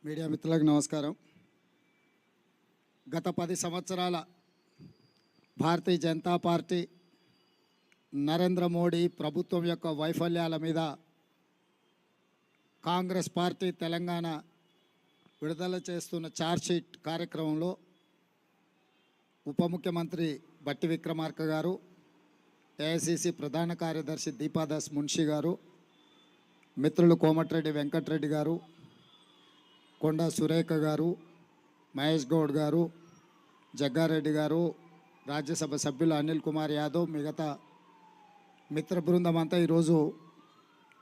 Media మిత్రులకు నమస్కారం. గత 10 సంవత్సరాల భారతీయ జనతా పార్టీ నరేంద్ర మోడీ ప్రభుత్వం యొక్క వైఫల్యాల మీద కాంగ్రెస్ పార్టీ తెలంగాణ విడుదల చేస్తున్న ఛార్జ్షీట్ కార్యక్రమంలో ఉప ముఖ్యమంత్రి బట్టి విక్రమార్క గారు, ఏఐసిసి ప్రధాన కార్యదర్శి దీపాదాస్ మున్షి గారు, మిత్రులు కోమటిరెడ్డి వెంకటరెడ్డి గారు, కొండా సురేఖ గారు, మహేష్ గౌడ్ గారు, జగ్గారెడ్డి గారు, రాజ్యసభ సభ్యులు అనిల్ కుమార్ యాదవ్, మిగతా మిత్ర బృందం అంతా ఈరోజు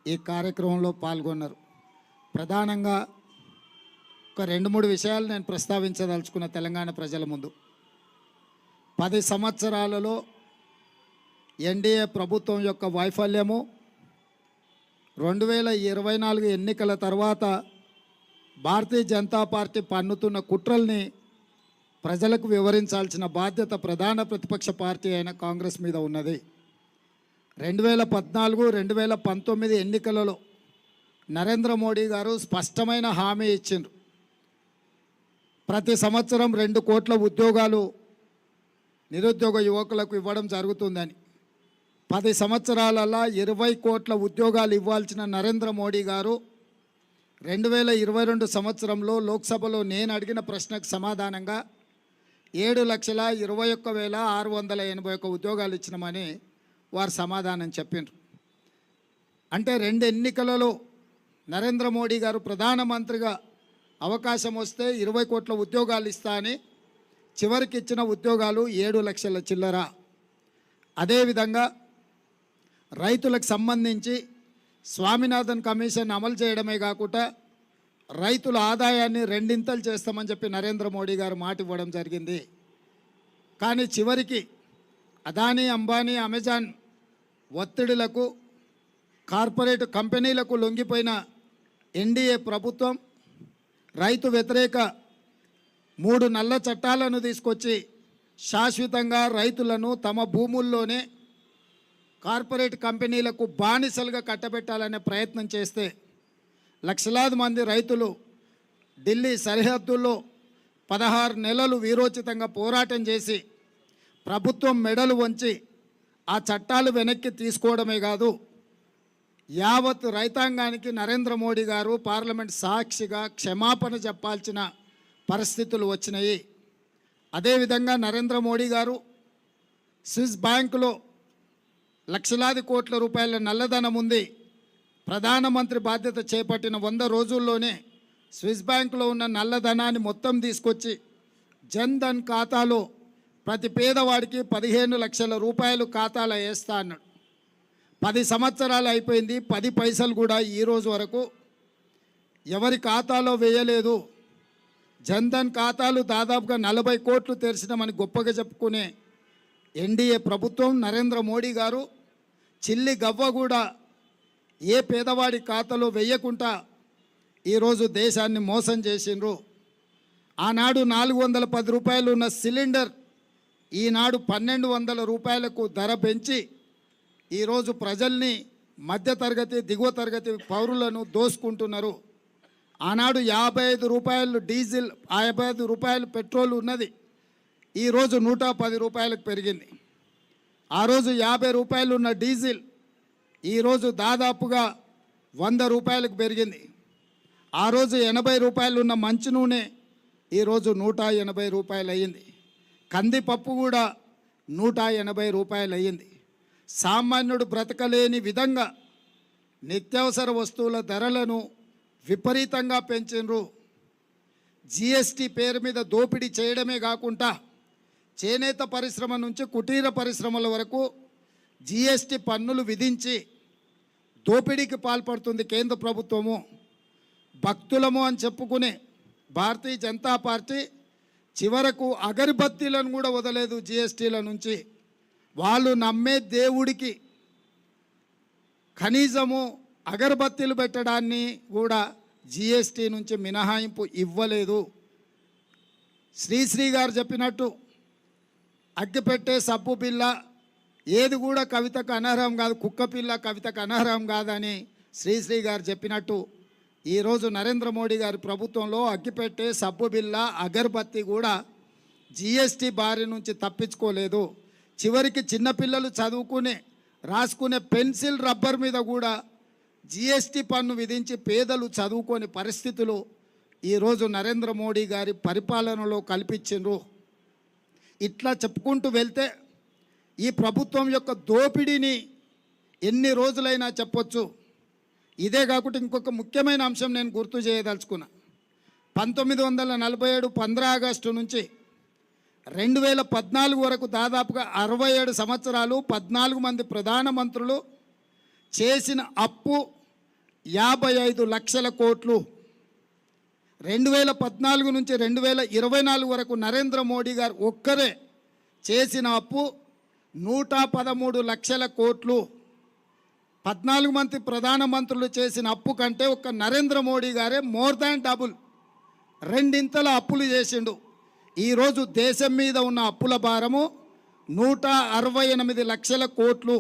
ఈ కార్యక్రమంలో పాల్గొన్నారు. ప్రధానంగా ఒక 2-3 విషయాలు నేను ప్రస్తావించదలుచుకున్న తెలంగాణ ప్రజల ముందు. 10 సంవత్సరాలలో ఎన్డీఏ ప్రభుత్వం యొక్క వైఫల్యము, 2024 ఎన్నికల తర్వాత భారతీయ జనతా పార్టీ పన్నుతున్న కుట్రల్ని ప్రజలకు వివరించాల్సిన బాధ్యత ప్రధాన ప్రతిపక్ష పార్టీ అయిన కాంగ్రెస్ మీద ఉన్నది. 2014, 2019 ఎన్నికలలో నరేంద్ర మోడీ గారు స్పష్టమైన హామీ ఇచ్చిండ్రు. ప్రతి సంవత్సరం 2 కోట్ల ఉద్యోగాలు నిరుద్యోగ యువకులకు ఇవ్వడం జరుగుతుందని. 10 సంవత్సరాలలో 20 కోట్ల ఉద్యోగాలు ఇవ్వాల్సిన నరేంద్ర మోడీ గారు 2022 సంవత్సరంలో లోక్సభలో నేను అడిగిన ప్రశ్నకు సమాధానంగా 7,21,681 ఉద్యోగాలు ఇచ్చినామని వారు సమాధానం చెప్పిండ్రు. అంటే 2 ఎన్నికలలో నరేంద్ర మోడీ గారు ప్రధానమంత్రిగా అవకాశం వస్తే 20 కోట్ల ఉద్యోగాలు ఇస్తా అని చివరికి ఇచ్చిన ఉద్యోగాలు 7 లక్షల చిల్లర. అదేవిధంగా రైతులకు సంబంధించి స్వామినాథన్ కమిషన్ అమలు చేయడమే కాకుండా రైతుల ఆదాయాన్ని 2 చేస్తామని చెప్పి నరేంద్ర మోడీ గారు మాట ఇవ్వడం జరిగింది. కానీ చివరికి అదానీ, అంబానీ, అమెజాన్ ఒత్తిడిలకు, కార్పొరేట్ కంపెనీలకు లొంగిపోయిన ఎన్డీఏ ప్రభుత్వం రైతు వ్యతిరేక 3 నల్ల చట్టాలను తీసుకొచ్చి శాశ్వతంగా రైతులను తమ భూముల్లోనే కార్పొరేట్ కంపెనీలకు బానిసలుగా కట్టబెట్టాలనే ప్రయత్నం చేస్తే లక్షలాది మంది రైతులు ఢిల్లీ సరిహద్దుల్లో 16 నెలలు వీరోచితంగా పోరాటం చేసి ప్రభుత్వం మెడలు వంచి ఆ చట్టాలు వెనక్కి తీసుకోవడమే కాదు, యావత్ రైతాంగానికి నరేంద్ర మోడీ గారు పార్లమెంట్ సాక్షిగా క్షమాపణ చెప్పాల్సిన పరిస్థితులు వచ్చినాయి. అదేవిధంగా నరేంద్ర మోడీ గారు స్విస్ బ్యాంకులో లక్షలాది కోట్ల రూపాయల నల్లధనం ఉంది. ప్రధానమంత్రి బాధ్యత చేపట్టిన 100 రోజుల్లోనే స్విస్ బ్యాంకులో ఉన్న నల్లధనాన్ని మొత్తం తీసుకొచ్చి జన్ ధన్ ఖాతాలో ప్రతి పేదవాడికి 15 లక్షల రూపాయలు ఖాతాలో వేస్తా అన్నాడు. 10 సంవత్సరాలు అయిపోయింది, 10 పైసలు కూడా ఈరోజు వరకు ఎవరి ఖాతాలో వేయలేదు. జన్ ధన్ ఖాతాలు దాదాపుగా 40 కోట్లు తెరిచినామని గొప్పగా చెప్పుకునే ఎన్డీఏ ప్రభుత్వం, నరేంద్ర మోడీ గారు చిల్లి గవ్వ కూడా ఏ పేదవాడి ఖాతాలో వేయకుండా ఈరోజు దేశాన్ని మోసం చేసిండ్రు. ఆనాడు 410 రూపాయలు ఉన్న సిలిండర్ ఈనాడు 1,200 రూపాయలకు ధర పెంచి ఈరోజు ప్రజల్ని, మధ్యతరగతి, దిగువ తరగతి పౌరులను దోసుకుంటున్నారు. ఆనాడు 55 రూపాయలు డీజిల్, 55 రూపాయలు పెట్రోల్ ఉన్నది, ఈరోజు 110 రూపాయలకు పెరిగింది. ఆ రోజు 50 రూపాయలు ఉన్న డీజిల్ ఈరోజు దాదాపుగా 100 రూపాయలకు పెరిగింది. ఆ రోజు 80 రూపాయలు ఉన్న మంచి నూనె ఈరోజు 180 రూపాయలు అయ్యింది. కందిపప్పు కూడా 180 రూపాయలు అయ్యింది. సామాన్యుడు బ్రతకలేని విధంగా నిత్యావసర వస్తువుల ధరలను విపరీతంగా పెంచిండ్రు. జిఎస్టీ పేరు మీద దోపిడీ చేయడమే కాకుండా చేనేత పరిశ్రమ నుంచి కుటీర పరిశ్రమల వరకు జిఎస్టీ పన్నులు విధించి దోపిడీకి పాల్పడుతుంది కేంద్ర ప్రభుత్వము. భక్తులము అని చెప్పుకునే భారతీయ జనతా పార్టీ చివరకు అగరబత్తీలను కూడా వదలేదు జిఎస్టీల నుంచి. వాళ్ళు నమ్మే దేవుడికి కనీసము అగరబత్తీలు పెట్టడాన్ని కూడా జిఎస్టీ నుంచి మినహాయింపు ఇవ్వలేదు. శ్రీశ్రీ గారు చెప్పినట్టు అగ్గిపెట్టే సబ్బు పిల్ల ఏది కూడా కవితకు అనర్హం కాదు, కుక్క పిల్ల కవితకు అనర్హం కాదని శ్రీశ్రీ గారు చెప్పినట్టు ఈరోజు నరేంద్ర మోడీ గారి ప్రభుత్వంలో అగ్గిపెట్టె, సబ్బు బిళ్ళ, అగరబత్తి కూడా జిఎస్టీ బారి నుంచి తప్పించుకోలేదు. చివరికి చిన్నపిల్లలు రాసుకునే పెన్సిల్, రబ్బర్ మీద కూడా జిఎస్టీ పన్ను విధించి పేదలు చదువుకోని పరిస్థితులు ఈరోజు నరేంద్ర మోడీ గారి పరిపాలనలో కల్పించిండ్రు. ఇట్లా చెప్పుకుంటూ వెళ్తే ఈ ప్రభుత్వం యొక్క దోపిడీని ఎన్ని రోజులైనా చెప్పొచ్చు. ఇదే కాకుండా ఇంకొక ముఖ్యమైన అంశం నేను గుర్తు చేయదలుచుకున్నా. 1947 15 ఆగస్టు నుంచి 2014 వరకు దాదాపుగా 67 సంవత్సరాలు 14 మంది ప్రధానమంత్రులు చేసిన అప్పు 55 లక్షల కోట్లు. 2014 నుంచి 2024 వరకు నరేంద్ర మోడీ గారు ఒక్కరే చేసిన అప్పు 113 లక్షల కోట్లు. 14 మంది ప్రధానమంత్రులు చేసిన అప్పు కంటే ఒక్క నరేంద్ర మోడీ గారే మోర్ దాన్ డబుల్, రెండింతల అప్పులు చేసిండు. ఈరోజు దేశం మీద ఉన్న అప్పుల భారము 168 లక్షల కోట్లు.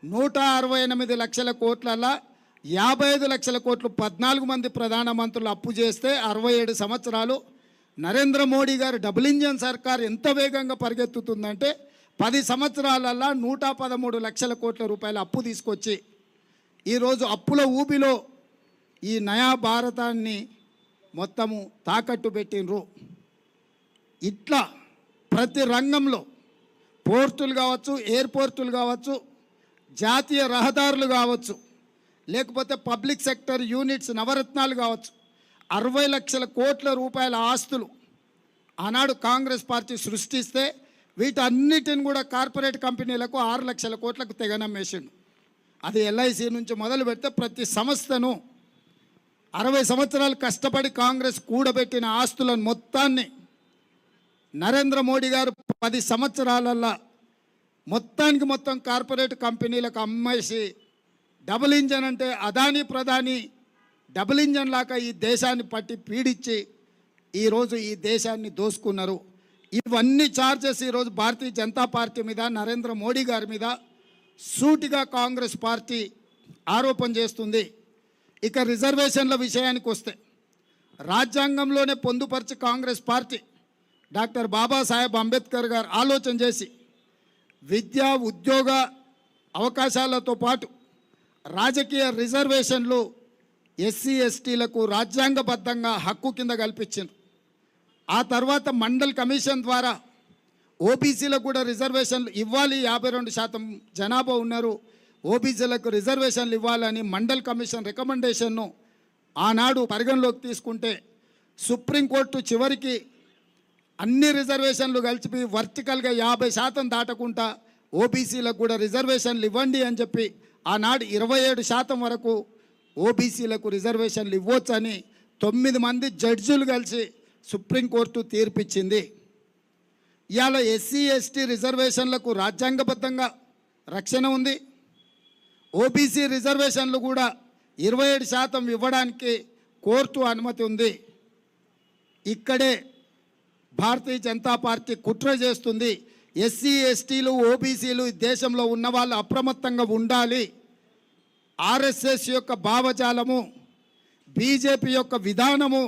168 లక్షల కోట్లల్లా 55 లక్షల కోట్లు 14 మంది ప్రధానమంత్రులు అప్పు చేస్తే 67 సంవత్సరాలు నరేంద్ర మోడీ గారు డబుల్ ఇంజన్ సర్కార్ ఎంత వేగంగా పరిగెత్తుతుందంటే 10 సంవత్సరాలల్లా 113 లక్షల కోట్ల రూపాయల అప్పు తీసుకొచ్చి ఈరోజు అప్పుల ఊబిలో ఈ నయా భారతాన్ని మొత్తము తాకట్టు పెట్టినరు. ఇట్లా ప్రతి రంగంలో పోర్టులు కావచ్చు, ఎయిర్పోర్టులు కావచ్చు, జాతీయ రహదారులు కావచ్చు, లేకపోతే పబ్లిక్ సెక్టర్ యూనిట్స్ నవరత్నాలు కావచ్చు, 60 లక్షల కోట్ల రూపాయల ఆస్తులు ఆనాడు కాంగ్రెస్ పార్టీ సృష్టిస్తే వీటన్నిటిని కూడా కార్పొరేట్ కంపెనీలకు 6 లక్షల కోట్లకు తెగనమ్మేసిండు. అది ఎల్ఐసి నుంచి మొదలు పెడితే ప్రతి సంస్థను 60 సంవత్సరాలు కష్టపడి కాంగ్రెస్ కూడబెట్టిన ఆస్తులను మొత్తాన్ని నరేంద్ర మోడీ గారు 10 సంవత్సరాలల్లా మొత్తం కార్పొరేట్ కంపెనీలకు అమ్మేసి డబుల్ ఇంజన్ అంటే అదానీ ప్రధాని డబుల్ ఇంజన్ లాగా ఈ దేశాన్ని పట్టి పీడించి ఈరోజు ఈ దేశాన్ని దోసుకున్నారు. ఇవన్నీ ఛార్జెస్ ఈరోజు భారతీయ జనతా పార్టీ మీద, నరేంద్ర మోడీ గారి మీద సూటిగా కాంగ్రెస్ పార్టీ ఆరోపణ చేస్తుంది. ఇక రిజర్వేషన్ల విషయానికి వస్తే రాజ్యాంగంలోనే పొందుపరిచి కాంగ్రెస్ పార్టీ డాక్టర్ బాబాసాహెబ్ అంబేద్కర్ గారు ఆలోచన చేసి విద్యా, ఉద్యోగ అవకాశాలతో పాటు రాజకీయ రిజర్వేషన్లు ఎస్సీ ఎస్టీలకు రాజ్యాంగబద్ధంగా హక్కు కింద కల్పించారు. ఆ తర్వాత మండల్ కమిషన్ ద్వారా ఓబీసీలకు కూడా రిజర్వేషన్లు ఇవ్వాలి, 52% జనాభా ఉన్నారు, ఓబీసీలకు రిజర్వేషన్లు ఇవ్వాలని మండల్ కమిషన్ రికమెండేషన్ను ఆనాడు పరిగణలోకి తీసుకుంటే సుప్రీంకోర్టు చివరికి అన్ని రిజర్వేషన్లు కలిపి వర్టికల్గా 50% దాటకుండా ఓబీసీలకు కూడా రిజర్వేషన్లు ఇవ్వండి అని చెప్పి ఆనాడు 27% వరకు ఓబీసీలకు రిజర్వేషన్లు ఇవ్వచ్చని 9 మంది జడ్జిలు కలిసి సుప్రీంకోర్టు తీర్పిచ్చింది. ఇవాళ ఎస్సీ ఎస్టీ రిజర్వేషన్లకు రాజ్యాంగబద్ధంగా రక్షణ ఉంది. ఓబీసీ రిజర్వేషన్లు కూడా 27% ఇవ్వడానికి కోర్టు అనుమతి ఉంది. ఇక్కడే భారతీయ జనతా పార్టీ కుట్ర చేస్తుంది. ఎస్సీ ఎస్టీలు, ఓబీసీలు ఈ దేశంలో ఉన్న వాళ్ళు అప్రమత్తంగా ఉండాలి. ఆర్ఎస్ఎస్ యొక్క భావజాలము, బీజేపీ యొక్క విధానము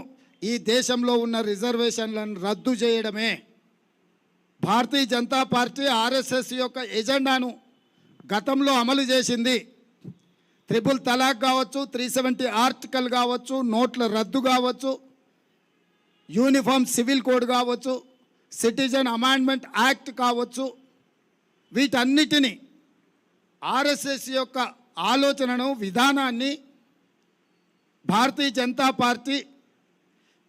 ఈ దేశంలో ఉన్న రిజర్వేషన్లను రద్దు చేయడమే. భారతీయ జనతా పార్టీ ఆర్ఎస్ఎస్ యొక్క ఎజెండాను గతంలో అమలు చేసింది. ట్రిపుల్ తలాక్ కావచ్చు, 370 ఆర్టికల్ కావచ్చు, నోట్ల రద్దు కావచ్చు, యూనిఫామ్ సివిల్ కోడ్ కావచ్చు, సిటిజన్ అమెండ్మెంట్ యాక్ట్ కావచ్చు, వీటన్నిటినీ ఆర్ఎస్ఎస్ యొక్క ఆలోచనను, విధానాన్ని భారతీయ జనతా పార్టీ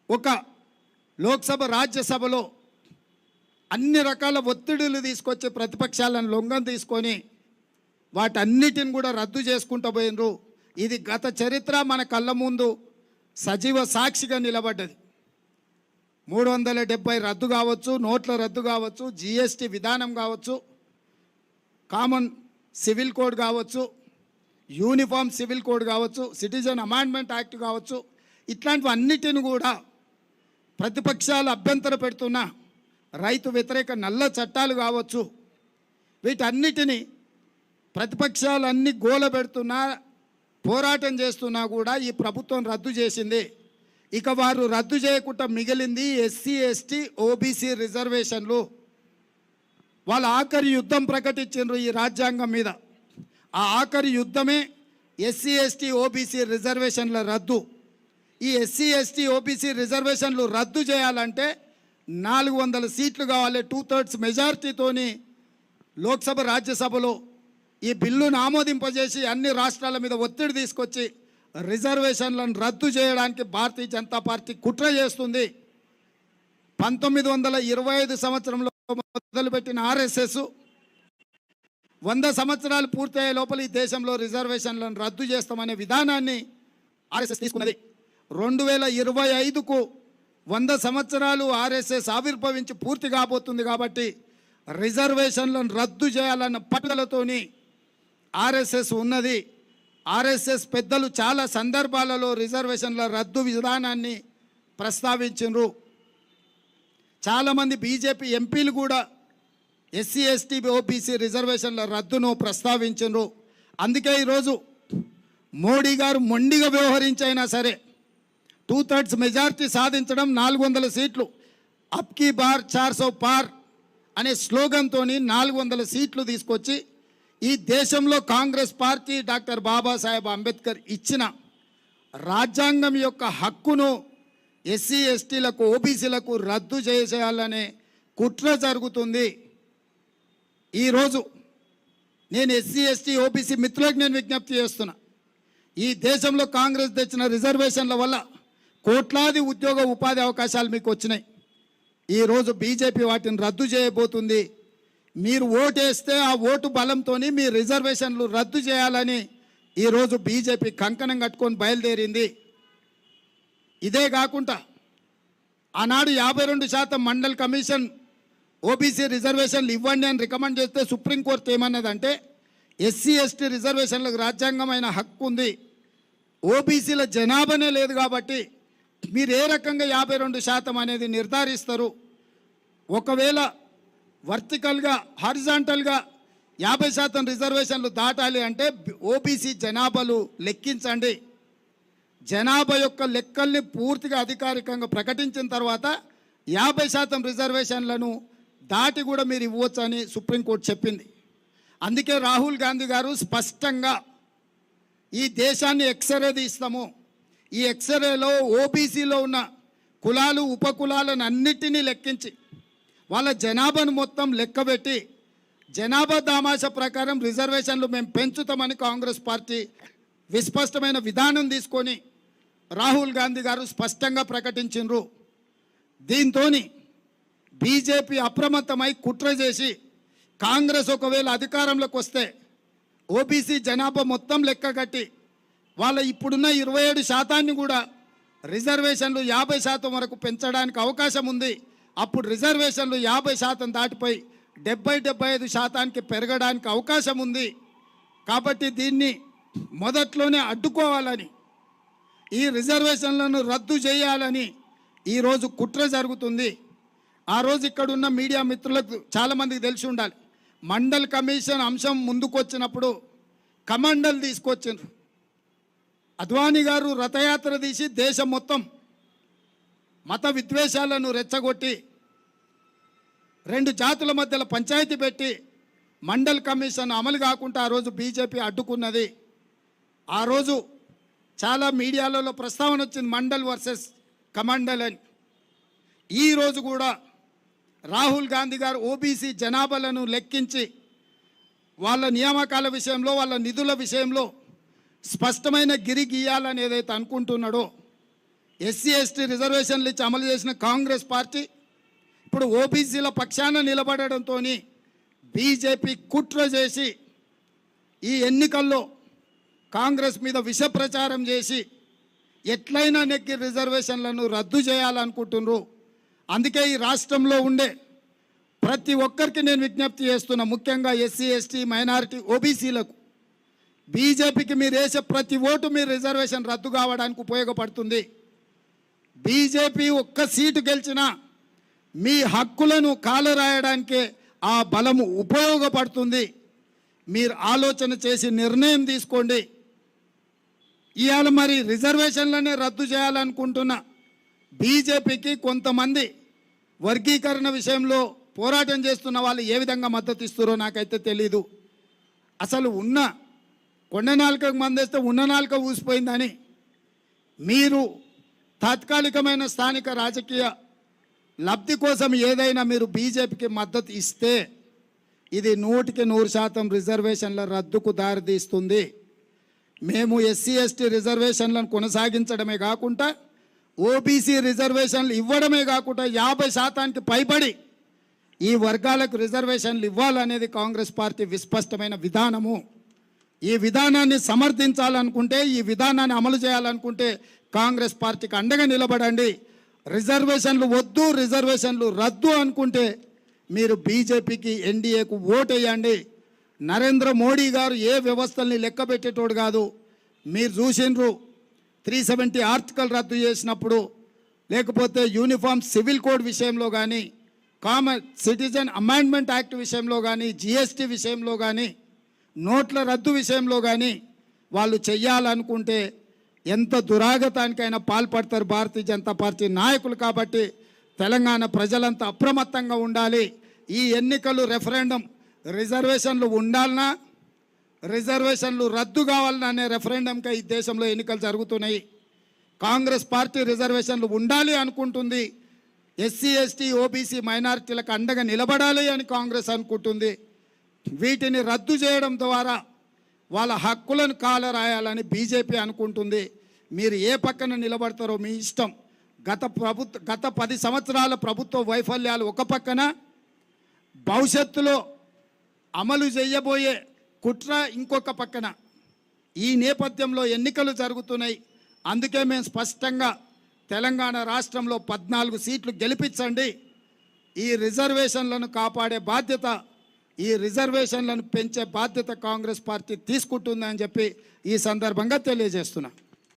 ఒక లోక్సభ, రాజ్యసభలో అన్ని రకాల ఒత్తిడులు తీసుకొచ్చి ప్రతిపక్షాలను లొంగం తీసుకొని వాటన్నిటిని కూడా రద్దు చేసుకుంటూ పోయినరు. ఇది గత చరిత్ర మన కళ్ళ ముందు సజీవ సాక్షిగా నిలబడ్డది. 370 రద్దు కావచ్చు, నోట్ల రద్దు కావచ్చు, జిఎస్టీ విధానం కావచ్చు, కామన్ సివిల్ కోడ్ కావచ్చు, యూనిఫామ్ సివిల్ కోడ్ కావచ్చు, సిటిజన్ అమెండ్మెంట్ యాక్ట్ కావచ్చు, ఇట్లాంటివి అన్నిటిని కూడా ప్రతిపక్షాలు అభ్యంతర పెడుతున్న రైతు వ్యతిరేక నల్ల చట్టాలు కావచ్చు, వీటన్నిటిని ప్రతిపక్షాలన్నీ గోల పెడుతున్నా పోరాటం చేస్తున్నా కూడా ఈ ప్రభుత్వం రద్దు చేసింది. ఇక వారు రద్దు చేయకుండా మిగిలింది ఎస్సీ ఎస్టీ ఓబీసీ రిజర్వేషన్లు. వాళ్ళు ఆఖరి యుద్ధం ప్రకటించారు ఈ రాజ్యాంగం మీద. ఆ ఆఖరి యుద్ధమే ఎస్సీ ఎస్టీ ఓబీసీ రిజర్వేషన్ల రద్దు. ఈ ఎస్సీ ఎస్టీ ఓబీసీ రిజర్వేషన్లు రద్దు చేయాలంటే 400 సీట్లు కావాలి. 2/3 మెజారిటీతోని లోక్సభ రాజ్యసభలో ఈ బిల్లును ఆమోదింపజేసి అన్ని రాష్ట్రాల మీద ఒత్తిడి తీసుకొచ్చి రిజర్వేషన్లను రద్దు చేయడానికి భారతీయ జనతా పార్టీ కుట్ర చేస్తుంది. 1925 సంవత్సరంలో మొదలుపెట్టిన ఆర్ఎస్ఎస్ 100 సంవత్సరాలు పూర్తయ్యే లోపల ఈ దేశంలో రిజర్వేషన్లను రద్దు చేస్తామనే విధానాన్ని ఆర్ఎస్ఎస్ తీసుకున్నది. 2025కు 100 సంవత్సరాలు ఆర్ఎస్ఎస్ ఆవిర్భవించి పూర్తి కాబోతుంది. కాబట్టి రిజర్వేషన్లను రద్దు చేయాలన్న పట్టుదలతోని ఆర్ఎస్ఎస్ ఉన్నది. ఆర్ఎస్ఎస్ పెద్దలు చాలా సందర్భాలలో రిజర్వేషన్ల రద్దు విధానాన్ని ప్రస్తావించారు. చాలామంది బీజేపీ ఎంపీలు కూడా ఎస్సీ ఎస్టీ ఓబీసీ రిజర్వేషన్ల రద్దును ప్రస్తావించారు. అందుకే ఈరోజు మోడీ గారు మొండిగా వ్యవహరించైనా సరే 2/3 మెజారిటీ సాధించడం, 400 సీట్లు అబ్కీ బార్ 400 పార్ అనే స్లోగన్తో 400 సీట్లు తీసుకొచ్చి ఈ దేశంలో కాంగ్రెస్ పార్టీ డాక్టర్ బాబాసాహెబ్ అంబేద్కర్ ఇచ్చిన రాజ్యాంగం యొక్క హక్కును ఎస్సీ ఎస్టీలకు ఓబీసీలకు రద్దు చేసేయాలనే కుట్ర జరుగుతుంది. ఈరోజు నేను ఎస్సీ ఎస్టీ ఓబీసీ మిత్రులకు నేను విజ్ఞప్తి చేస్తున్నా. ఈ దేశంలో కాంగ్రెస్ తెచ్చిన రిజర్వేషన్ల వల్ల కోట్లాది ఉద్యోగ ఉపాధి అవకాశాలు మీకు వచ్చినాయి. ఈరోజు బీజేపీ వాటిని రద్దు చేయబోతుంది. మీరు ఓటేస్తే ఆ ఓటు బలంతో మీ రిజర్వేషన్లు రద్దు చేయాలని ఈరోజు బీజేపీ కంకణం కట్టుకొని బయలుదేరింది. ఇదే కాకుండా ఆనాడు 52% మండల్ కమిషన్ ఓబీసీ రిజర్వేషన్లు ఇవ్వండి అని రికమెండ్ చేస్తే సుప్రీంకోర్టు ఏమన్నదంటే ఎస్సీ ఎస్టీ రిజర్వేషన్లకు రాజ్యాంగమైన హక్కు ఉంది, ఓబీసీల జనాభానే లేదు కాబట్టి మీరు ఏ రకంగా 52% అనేది నిర్ధారిస్తారు. ఒకవేళ వర్టికల్గా హారిజాంటల్గా 50% రిజర్వేషన్లు దాటాలి అంటే ఓబీసీ జనాభాలు లెక్కించండి. జనాభా యొక్క లెక్కల్ని పూర్తిగా అధికారికంగా ప్రకటించిన తర్వాత 50% రిజర్వేషన్లను దాటి కూడా మీరు ఇవ్వచ్చు అని సుప్రీంకోర్టు చెప్పింది. అందుకే రాహుల్ గాంధీ గారు స్పష్టంగా ఈ దేశాన్ని ఎక్స్రే తీస్తాము, ఈ ఎక్స్రేలో ఓబీసీలో ఉన్న కులాలు ఉపకులాలను అన్నిటినీ లెక్కించి వాళ్ళ జనాభాను మొత్తం లెక్కబెట్టి జనాభా దామాష ప్రకారం రిజర్వేషన్లు మేము పెంచుతామని కాంగ్రెస్ పార్టీ విస్పష్టమైన విధానం తీసుకొని రాహుల్ గాంధీ గారు స్పష్టంగా ప్రకటించారు. దీంతో బీజేపీ అప్రమత్తమై కుట్ర చేసి కాంగ్రెస్ ఒకవేళ అధికారంలోకి వస్తే ఓబీసీ జనాభా మొత్తం లెక్క కట్టి వాళ్ళ ఇప్పుడున్న 27% కూడా రిజర్వేషన్లు 50% వరకు పెంచడానికి అవకాశం ఉంది. అప్పుడు రిజర్వేషన్లు 50% దాటిపోయి 70-75% పెరగడానికి అవకాశం ఉంది. కాబట్టి దీన్ని మొదట్లోనే అడ్డుకోవాలని, ఈ రిజర్వేషన్లను రద్దు చేయాలని ఈరోజు కుట్ర జరుగుతుంది. ఆ రోజు ఇక్కడున్న మీడియా మిత్రులకు చాలామందికి తెలిసి ఉండాలి, మండల్ కమిషన్ అంశం ముందుకొచ్చినప్పుడు కమండల్ తీసుకొచ్చారు. అద్వానీ గారు రథయాత్ర తీసి దేశం మొత్తం మత విద్వేషాలను రెచ్చగొట్టి 2 జాతుల మధ్యలో పంచాయతీ పెట్టి మండల్ కమిషన్ అమలు కాకుండా ఆ రోజు బీజేపీ అడ్డుకున్నది. ఆ రోజు చాలా మీడియాలలో ప్రస్తావన వచ్చింది మండల్ వర్సెస్ కమండల్ అని. ఈరోజు కూడా రాహుల్ గాంధీ గారు ఓబీసీ జనాభాలను లెక్కించి వాళ్ళ నియామకాల విషయంలో వాళ్ళ నిధుల విషయంలో స్పష్టమైన గిరి గీయాలని ఏదైతే అనుకుంటున్నాడో, ఎస్సీ ఎస్టీ రిజర్వేషన్లు ఇచ్చి అమలు చేసిన కాంగ్రెస్ పార్టీ ఇప్పుడు ఓబీసీల పక్షాన నిలబడడంతో బీజేపీ కుట్ర చేసి ఈ ఎన్నికల్లో కాంగ్రెస్ మీద విష ప్రచారం చేసి ఎట్లయినా నెక్కి రిజర్వేషన్లను రద్దు చేయాలనుకుంటున్నారు. అందుకే ఈ రాష్ట్రంలో ఉండే ప్రతి ఒక్కరికి నేను విజ్ఞప్తి చేస్తున్నా, ముఖ్యంగా ఎస్సీ ఎస్టీ మైనారిటీ ఓబీసీలకు, బీజేపీకి మీరు వేసే ప్రతి ఓటు మీ రిజర్వేషన్ రద్దు కావడానికి ఉపయోగపడుతుంది. బీజేపీ ఒక్క సీటు గెలిచినా మీ హక్కులను కాలరాయడానికే ఆ బలము ఉపయోగపడుతుంది. మీరు ఆలోచన చేసి నిర్ణయం తీసుకోండి. ఇవాళ మరి రిజర్వేషన్లనే రద్దు చేయాలనుకుంటున్న బీజేపీకి కొంతమంది వర్గీకరణ విషయంలో పోరాటం చేస్తున్న వాళ్ళు ఏ విధంగా మద్దతు ఇస్తారో నాకైతే తెలీదు. అసలు ఉన్న కొండ నాలుకకు మందేస్తే ఉన్న నాలుక ఊసిపోయిందని మీరు తాత్కాలికమైన స్థానిక రాజకీయ లబ్ధి కోసం ఏదైనా మీరు బీజేపీకి మద్దతు ఇస్తే ఇది 100% రిజర్వేషన్ల రద్దుకు దారితీస్తుంది. మేము ఎస్సీ ఎస్టీ రిజర్వేషన్లను కొనసాగించడమే కాకుండా ఓబీసీ రిజర్వేషన్లు ఇవ్వడమే కాకుండా 50% పైబడి ఈ వర్గాలకు రిజర్వేషన్లు ఇవ్వాలనేది కాంగ్రెస్ పార్టీ విస్పష్టమైన విధానము. ఈ విధానాన్ని సమర్థించాలనుకుంటే, ఈ విధానాన్ని అమలు చేయాలనుకుంటే కాంగ్రెస్ పార్టీకి అండగా నిలబడండి. రిజర్వేషన్లు వద్దు, రిజర్వేషన్లు రద్దు అనుకుంటే మీరు బీజేపీకి ఎన్డీఏకు ఓటేయండి. నరేంద్ర మోడీ గారు ఏ వ్యవస్థల్ని లెక్క పెట్టేటోడు కాదు. మీరు చూసిండ్రు 370 ఆర్టికల్ రద్దు చేసినప్పుడు, లేకపోతే యూనిఫామ్ సివిల్ కోడ్ విషయంలో కానీ, కామన్ సిటిజన్ అమెండ్మెంట్ యాక్ట్ విషయంలో కానీ, జిఎస్టీ విషయంలో కానీ, నోట్ల రద్దు విషయంలో కానీ వాళ్ళు చెయ్యాలనుకుంటే ఎంత దురాగతానికైనా పాల్పడతారు భారతీయ జనతా పార్టీ నాయకులు. కాబట్టి తెలంగాణ ప్రజలంతా అప్రమత్తంగా ఉండాలి. ఈ ఎన్నికలు రెఫరెండం రిజర్వేషన్లు ఉండాలన్నా, రిజర్వేషన్లు రద్దు కావాలన్నా అనే రెఫరెండంగా ఈ దేశంలో ఎన్నికలు జరుగుతున్నాయి. కాంగ్రెస్ పార్టీ రిజర్వేషన్లు ఉండాలి అనుకుంటుంది. ఎస్సీ ఎస్టీ ఓబీసీ మైనారిటీలకు అండగా నిలబడాలి అని కాంగ్రెస్ అనుకుంటుంది. వీటిని రద్దు చేయడం ద్వారా వాళ్ళ హక్కులను కాలరాయాలని బీజేపీ అనుకుంటుంది. మీరు ఏ పక్కన నిలబడతారో మీ ఇష్టం. గత 10 సంవత్సరాల ప్రభుత్వ వైఫల్యాలు ఒక పక్కన, భవిష్యత్తులో అమలు చేయబోయే కుట్ర ఇంకొక పక్కన. ఈ నేపథ్యంలో ఎన్నికలు జరుగుతున్నాయి. అందుకే మేము స్పష్టంగా తెలంగాణ రాష్ట్రంలో 14 సీట్లు గెలిపించండి, ఈ రిజర్వేషన్లను కాపాడే బాధ్యత, ఈ రిజర్వేషన్లను పెంచే బాధ్యత కాంగ్రెస్ పార్టీ తీసుకుంటుందని చెప్పి ఈ సందర్భంగా తెలియజేస్తున్నా.